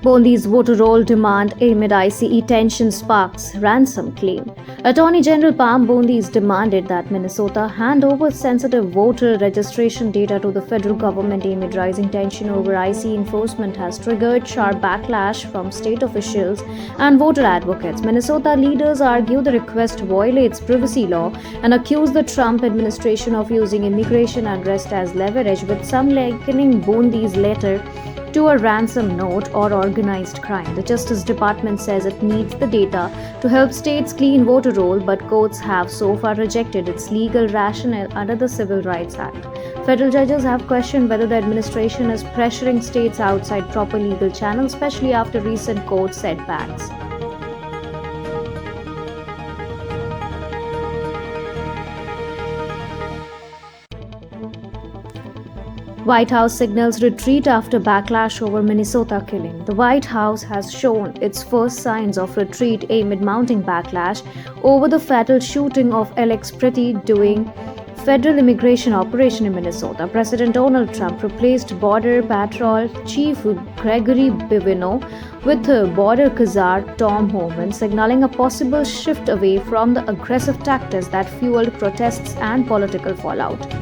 Bondi's voter roll demand amid ICE tension sparks ransom claim. Attorney General Pam Bondi has demanded that Minnesota hand over sensitive voter registration data to the federal government amid rising tension over ICE enforcement has triggered sharp backlash from state officials and voter advocates. Minnesota leaders argue the request violates privacy law and accuse the Trump administration of using immigration unrest as leverage, with some likening Bondi's letter to a ransom note or organized crime. The Justice Department says it needs the data to help states clean voter roll, but courts have so far rejected its legal rationale under the Civil Rights Act. Federal judges have questioned whether the administration is pressuring states outside proper legal channels, especially after recent court setbacks. White House signals retreat after backlash over Minnesota killing. The White House has shown its first signs of retreat amid mounting backlash over the fatal shooting of Alex Pretty during federal immigration operation in Minnesota. President Donald Trump replaced Border Patrol Chief Gregory Bivino with Border Czar Tom Homan, signaling a possible shift away from the aggressive tactics that fueled protests and political fallout.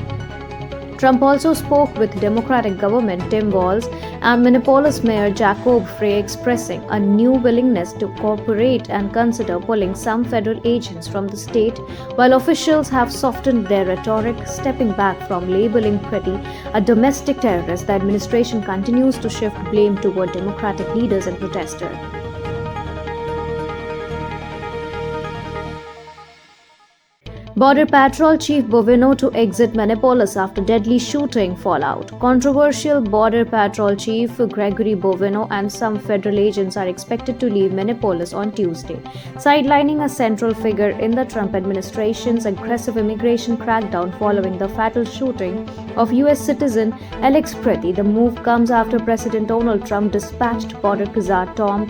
Trump also spoke with Democratic Governor Tim Walz and Minneapolis Mayor Jacob Frey, expressing a new willingness to cooperate and consider pulling some federal agents from the state, while officials have softened their rhetoric, stepping back from labeling Pretty a domestic terrorist. The administration continues to shift blame toward Democratic leaders and protesters. Border Patrol Chief Bovino to exit Minneapolis after deadly shooting fallout. Controversial Border Patrol Chief Gregory Bovino and some federal agents are expected to leave Minneapolis on Tuesday, sidelining a central figure in the Trump administration's aggressive immigration crackdown following the fatal shooting of U.S. citizen Alex Pretty. The move comes after President Donald Trump dispatched Border Czar Tom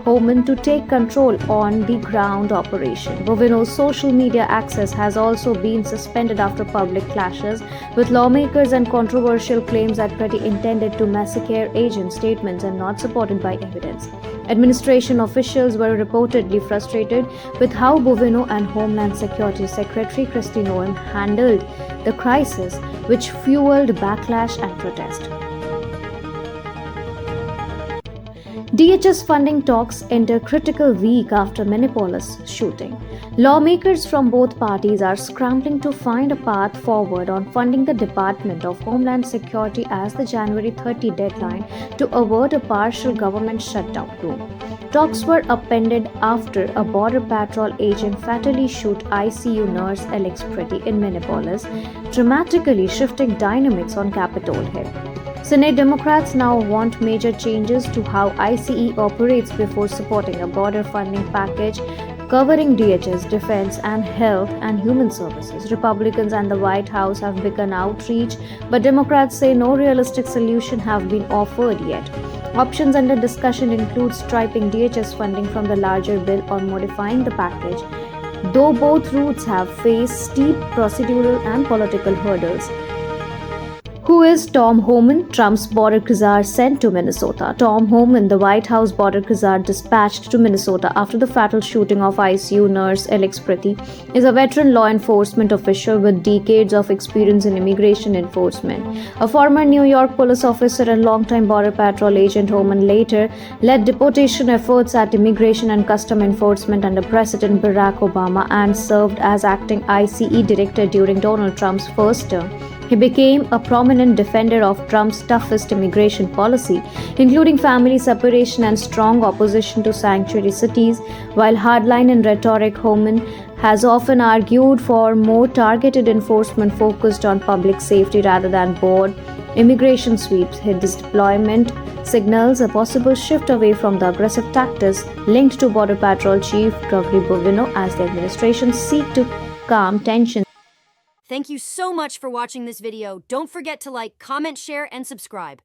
Homan to take control on the ground operation. Bovino's social media access has also been suspended after public clashes with lawmakers and controversial claims that Pretty intended to massacre agent statements and not supported by evidence. Administration officials were reportedly frustrated with how Bovino and Homeland Security Secretary Kristi Noem handled the crisis, which fueled backlash and protest. DHS funding talks enter critical week after Minneapolis shooting. Lawmakers from both parties are scrambling to find a path forward on funding the Department of Homeland Security as the January 30 deadline to avert a partial government shutdown. Talks were upended after a Border Patrol agent fatally shot ICU nurse Alex Pretty in Minneapolis, dramatically shifting dynamics on Capitol Hill. Senate Democrats now want major changes to how ICE operates before supporting a broader funding package covering DHS, defense, and health and human services. Republicans and the White House have begun outreach, but Democrats say no realistic solution have been offered yet. Options under discussion include striping DHS funding from the larger bill or modifying the package, though both routes have faced steep procedural and political hurdles. Who is Tom Homan, Trump's border czar sent to Minnesota? Tom Homan, the White House border czar dispatched to Minnesota after the fatal shooting of ICU nurse Alex Pretty, is a veteran law enforcement official with decades of experience in immigration enforcement. A former New York police officer and longtime Border Patrol agent, Homan later led deportation efforts at Immigration and Custom Enforcement under President Barack Obama and served as acting ICE director during Donald Trump's first term. He became a prominent defender of Trump's toughest immigration policy, including family separation and strong opposition to sanctuary cities. While hardline in rhetoric, Homan has often argued for more targeted enforcement focused on public safety rather than broad immigration sweeps. His deployment signals a possible shift away from the aggressive tactics linked to Border Patrol Chief Gregory Bovino as the administration seeks to calm tensions. Thank you so much for watching this video. Don't forget to like, comment, share, and subscribe.